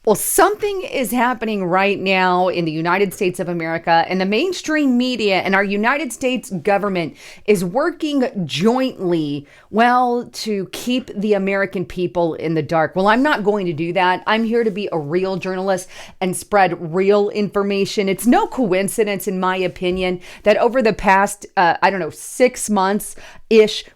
Well, something is happening right now in the United States of America, and the mainstream media and our United States government is working jointly, well, to keep the American people in the dark. Well, I'm not going to do that. I'm here to be a real journalist and spread real information. It's no coincidence, in my opinion, that over the past, 6 months,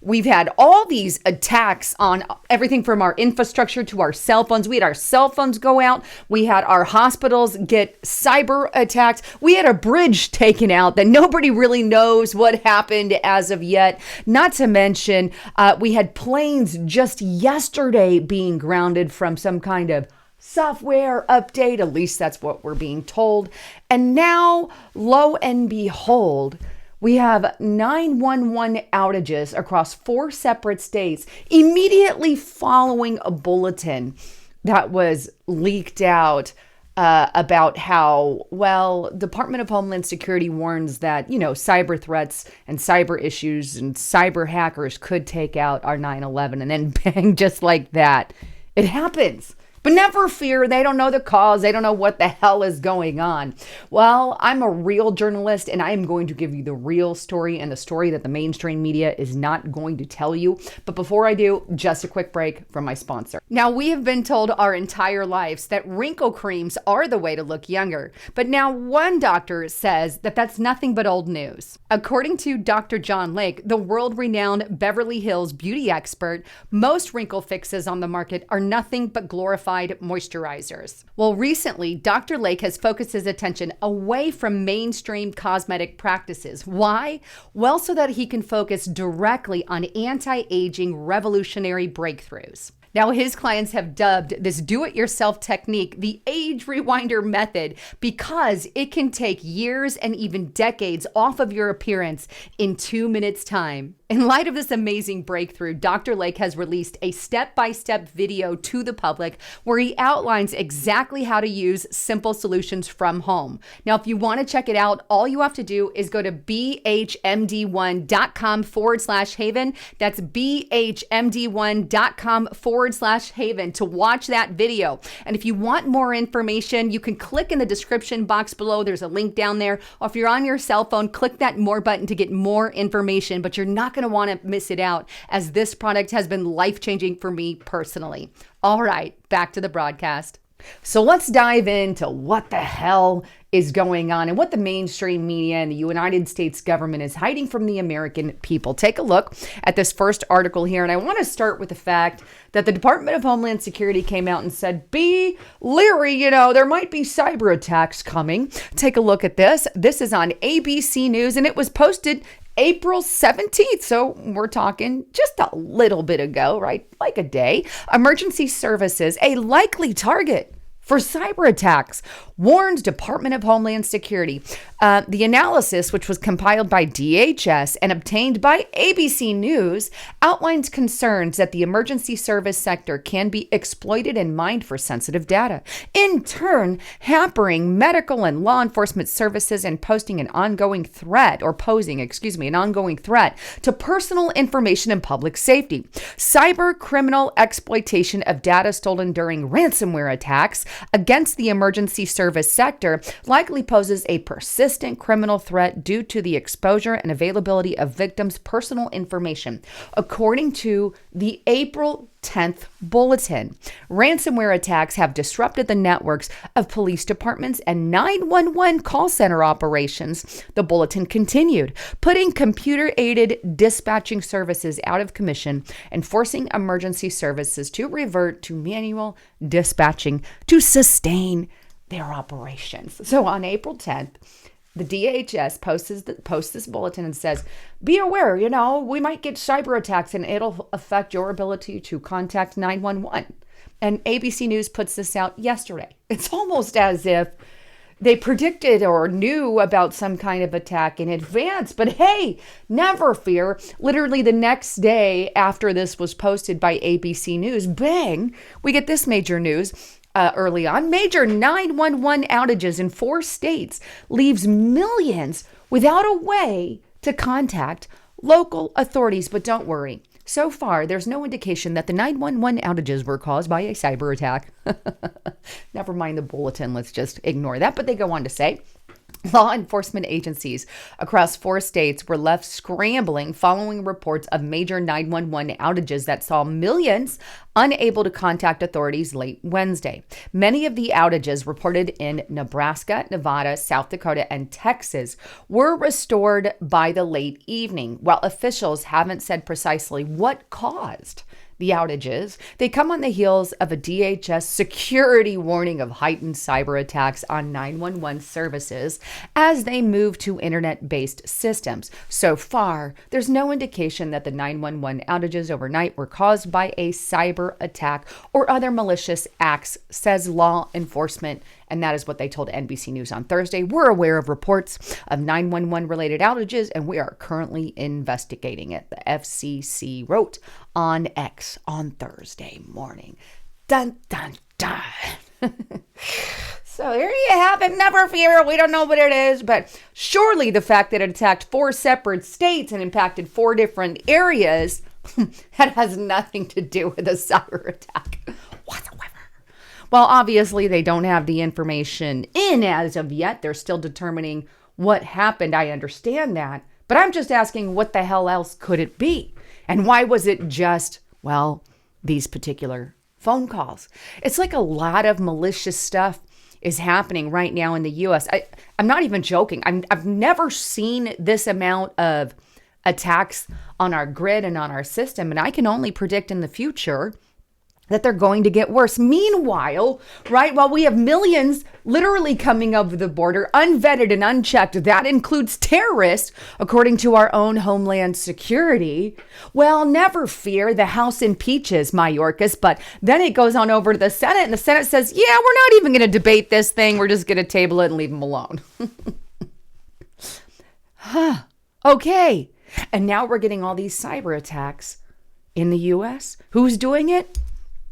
we've had all these attacks on everything from our infrastructure to our cell phones. We had our cell phones go out. We had our hospitals get cyber attacked. We had a bridge taken out that nobody really knows what happened as of yet. Not to mention, we had planes just yesterday being grounded from some kind of software update. At least that's what we're being told. And now, lo and behold, we have 911 outages across 4 separate states immediately following a bulletin that was leaked out about how, well, Department of Homeland Security warns that, cyber threats and cyber issues and cyber hackers could take out our 9/11, and then bang, just like that, it happens. But never fear, they don't know the cause. They don't know what the hell is going on. Well, I'm a real journalist, and I am going to give you the real story and the story that the mainstream media is not going to tell you. But before I do, just a quick break from my sponsor. Now, we have been told our entire lives that wrinkle creams are the way to look younger. But now one doctor says that that's nothing but old news. According to Dr. John Lake, the world-renowned Beverly Hills beauty expert, most wrinkle fixes on the market are nothing but glorified moisturizers. Well, recently, Dr. Lake has focused his attention away from mainstream cosmetic practices. Why? Well, so that he can focus directly on anti-aging revolutionary breakthroughs. Now, his clients have dubbed this do-it-yourself technique the age rewinder method because it can take years and even decades off of your appearance in 2 minutes' time. In light of this amazing breakthrough, Dr. Lake has released a step-by-step video to the public where he outlines exactly how to use simple solutions from home. Now, if you want to check it out, all you have to do is go to bhmd1.com/haven. That's bhmd1.com/haven to watch that video. And if you want more information, you can click in the description box below. There's a link down there. Or if you're on your cell phone, click that more button to get more information, but you're not going to want to miss it out, as this product has been life-changing for me personally. All right, back to the broadcast. So let's dive into what the hell is going on and what the mainstream media and the United States government is hiding from the American people. Take a look at this first article here, and I want to start with the fact that the Department of Homeland Security came out and said, be leery, there might be cyber attacks coming. Take a look at this. This is on ABC News, and it was posted April 17th. So we're talking just a little bit ago, right? Like a day. Emergency services, a likely target for cyber attacks, warns Department of Homeland Security. The analysis, which was compiled by DHS and obtained by ABC News, outlines concerns that the emergency service sector can be exploited and mined for sensitive data, in turn hampering medical and law enforcement services and posing an ongoing threat to personal information and public safety. Cyber criminal exploitation of data stolen during ransomware attacks against the emergency service sector likely poses a persistent criminal threat due to the exposure and availability of victims' personal information. According to the April 10th bulletin, ransomware attacks have disrupted the networks of police departments and 911 call center operations. The bulletin continued, putting computer-aided dispatching services out of commission and forcing emergency services to revert to manual dispatching to sustain their operations. So on April 10th, the DHS posts this bulletin and says, be aware, we might get cyber attacks and it'll affect your ability to contact 911. And ABC News puts this out yesterday. It's almost as if they predicted or knew about some kind of attack in advance. But hey, never fear. Literally the next day after this was posted by ABC News, bang, we get this major news. Early on, major 911 outages in 4 states leaves millions without a way to contact local authorities. But don't worry, So far, there's no indication that the 911 outages were caused by a cyber attack. Never mind the bulletin, let's just ignore that. But they go on to say, law enforcement agencies across 4 states were left scrambling following reports of major 911 outages that saw millions unable to contact authorities late Wednesday. Many of the outages reported in Nebraska, Nevada, South Dakota, and Texas were restored by the late evening, while officials haven't said precisely what caused the outages. They come on the heels of a DHS security warning of heightened cyber attacks on 911 services as they move to internet-based systems. So far, there's no indication that the 911 outages overnight were caused by a cyber attack or other malicious acts, says law enforcement. And that is what they told NBC News on Thursday. We're aware of reports of 911 related outages, and we are currently investigating it, the FCC wrote on X on Thursday morning. Dun, dun, dun. So there you have it. Never fear. We don't know what it is, but surely the fact that it attacked 4 separate states and impacted 4 different areas, that has nothing to do with a cyber attack whatsoever. Well, obviously, they don't have the information in as of yet. They're still determining what happened. I understand that. But I'm just asking, what the hell else could it be? And why was it just, well, these particular phone calls? It's like a lot of malicious stuff is happening right now in the U.S. I'm not even joking. I've never seen this amount of attacks on our grid and on our system. And I can only predict in the future that they're going to get worse. Meanwhile, right, while we have millions literally coming over the border, unvetted and unchecked, that includes terrorists, according to our own Homeland Security. Well, never fear, the House impeaches Mayorkas, but then it goes on over to the Senate, and the Senate says, yeah, we're not even going to debate this thing. We're just going to table it and leave them alone. Okay. And now we're getting all these cyber attacks in the U.S. Who's doing it?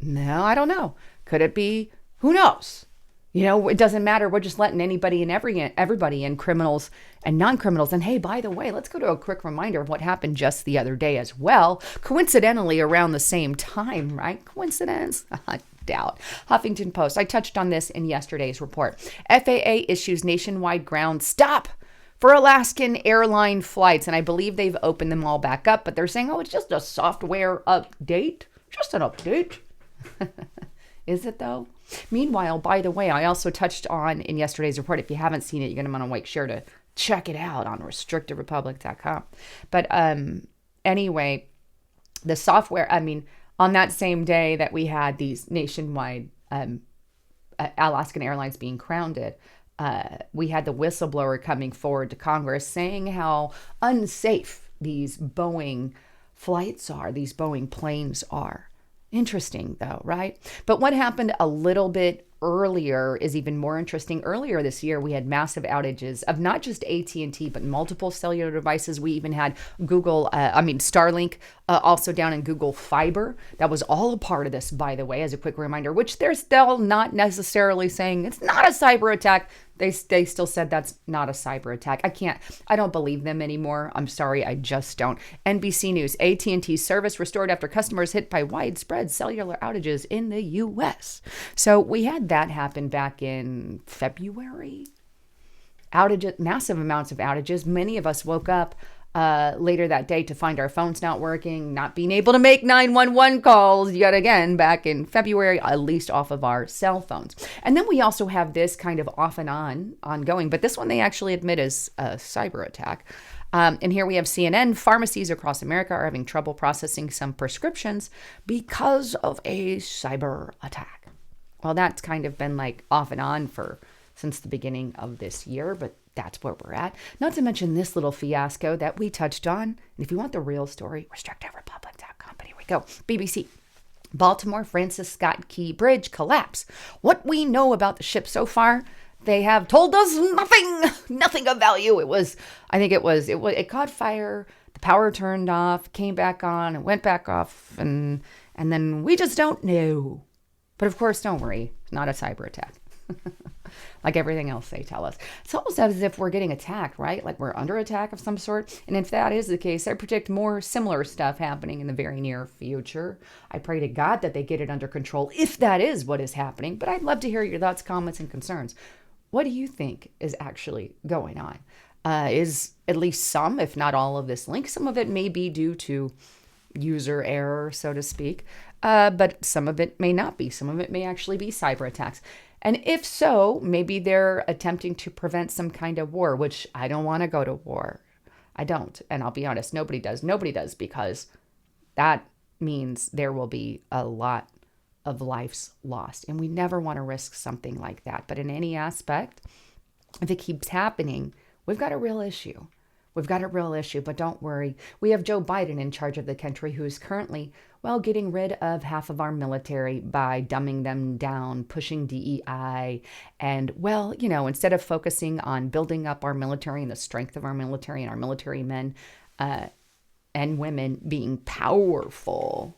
No, I don't know. Could it be? Who knows? You know, it doesn't matter. We're just letting anybody and everybody in, criminals and non-criminals. And hey, by the way, let's go to a quick reminder of what happened just the other day as well. Coincidentally, around the same time, right? Coincidence? I doubt. Huffington Post. I touched on this in yesterday's report. FAA issues nationwide ground stop for Alaskan airline flights. And I believe they've opened them all back up, but they're saying, oh, it's just a software update. Just an update. Is it though? Meanwhile, by the way, I also touched on in yesterday's report, if you haven't seen it, you're going to want to make sure to check it out on restrictedrepublic.com. But anyway, the software, on that same day that we had these nationwide Alaskan Airlines being grounded, we had the whistleblower coming forward to Congress saying how unsafe these Boeing flights are, these Boeing planes are. Interesting though, right? But what happened a little bit earlier is even more interesting. Earlier this year, we had massive outages of not just AT&T, but multiple cellular devices. We even had Starlink also down in Google Fiber. That was all a part of this, by the way, as a quick reminder, which they're still not necessarily saying it's not a cyber attack. They still said that's not a cyber attack. I don't believe them anymore. I'm sorry, I just don't. NBC News, AT&T service restored after customers hit by widespread cellular outages in the U.S. So we had that happen back in February. Outages, massive amounts of outages. Many of us woke up later that day to find our phones not working, not being able to make 911 calls yet again back in February, at least off of our cell phones. And then we also have this kind of off and on, ongoing, but this one they actually admit is a cyber attack. And here we have CNN. Pharmacies across America are having trouble processing some prescriptions because of a cyber attack. Well, that's kind of been like off and on since the beginning of this year, but that's where we're at. Not to mention this little fiasco that we touched on. And if you want the real story, restrictedrepublic.com. But here we go. BBC. Baltimore Francis Scott Key Bridge collapse. What we know about the ship so far, they have told us nothing of value. It caught fire. The power turned off, came back on, and went back off. And then we just don't know. But of course, don't worry. It's not a cyber attack. like everything else they tell us. It's almost as if we're getting attacked, right? Like we're under attack of some sort. And if that is the case, I predict more similar stuff happening in the very near future. I pray to God that they get it under control if that is what is happening. But I'd love to hear your thoughts, comments, and concerns. What do you think is actually going on? Is at least some, if not all of this linked? Some of it may be due to user error, so to speak, but some of it may not be. Some of it may actually be cyber attacks. And if so, maybe they're attempting to prevent some kind of war, which I don't want to go to war. I don't. And I'll be honest, nobody does. Nobody does, because that means there will be a lot of lives lost. And we never want to risk something like that. But in any aspect, if it keeps happening, we've got a real issue. We've got a real issue, but don't worry. We have Joe Biden in charge of the country, who is currently, well, getting rid of half of our military by dumbing them down, pushing DEI. And, well, instead of focusing on building up our military and the strength of our military and our military men and women being powerful,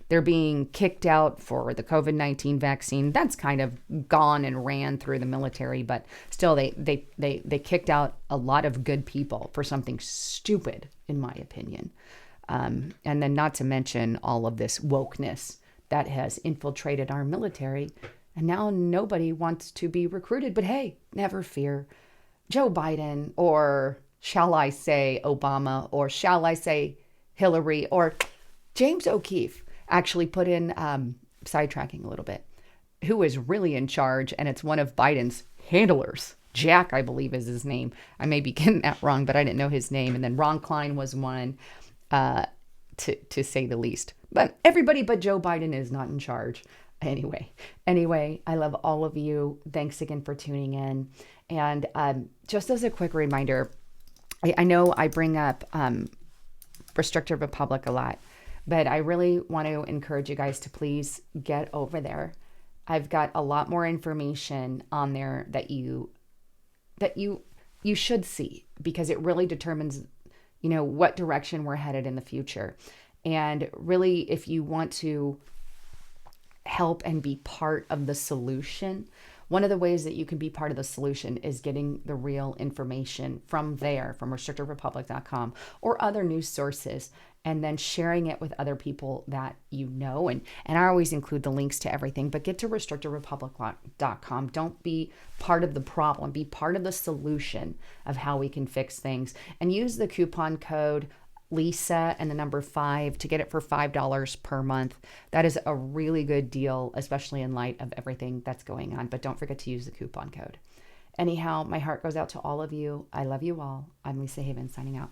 they're being kicked out for the COVID-19 vaccine. That's kind of gone and ran through the military, but still they kicked out a lot of good people for something stupid, in my opinion. And then not to mention all of this wokeness that has infiltrated our military. And now nobody wants to be recruited. But hey, never fear. Joe Biden, or shall I say Obama, or shall I say Hillary, or James O'Keefe, actually put in, sidetracking a little bit, who is really in charge, and it's one of Biden's handlers. Jack, I believe, is his name. I may be getting that wrong, but I didn't know his name. And then Ron Klein was one, to say the least. But everybody but Joe Biden is not in charge. Anyway, I love all of you. Thanks again for tuning in. And just as a quick reminder, I know I bring up Restrictive Republic a lot, but I really want to encourage you guys to please get over there. I've got a lot more information on there that you should see, because it really determines, what direction we're headed in the future. And really, if you want to help and be part of the solution, one of the ways that you can be part of the solution is getting the real information from restrictiverepublic.com or other news sources, and then sharing it with other people that you know. And I always include the links to everything, but get to restrictiverepublic.com. Don't be part of the problem. Be part of the solution of how we can fix things. And use the coupon code Lisa and the number 5 to get it for $5 per month. That is a really good deal, especially in light of everything that's going on. But don't forget to use the coupon code. Anyhow, my heart goes out to all of you. I love you all. I'm Lisa Haven, signing out.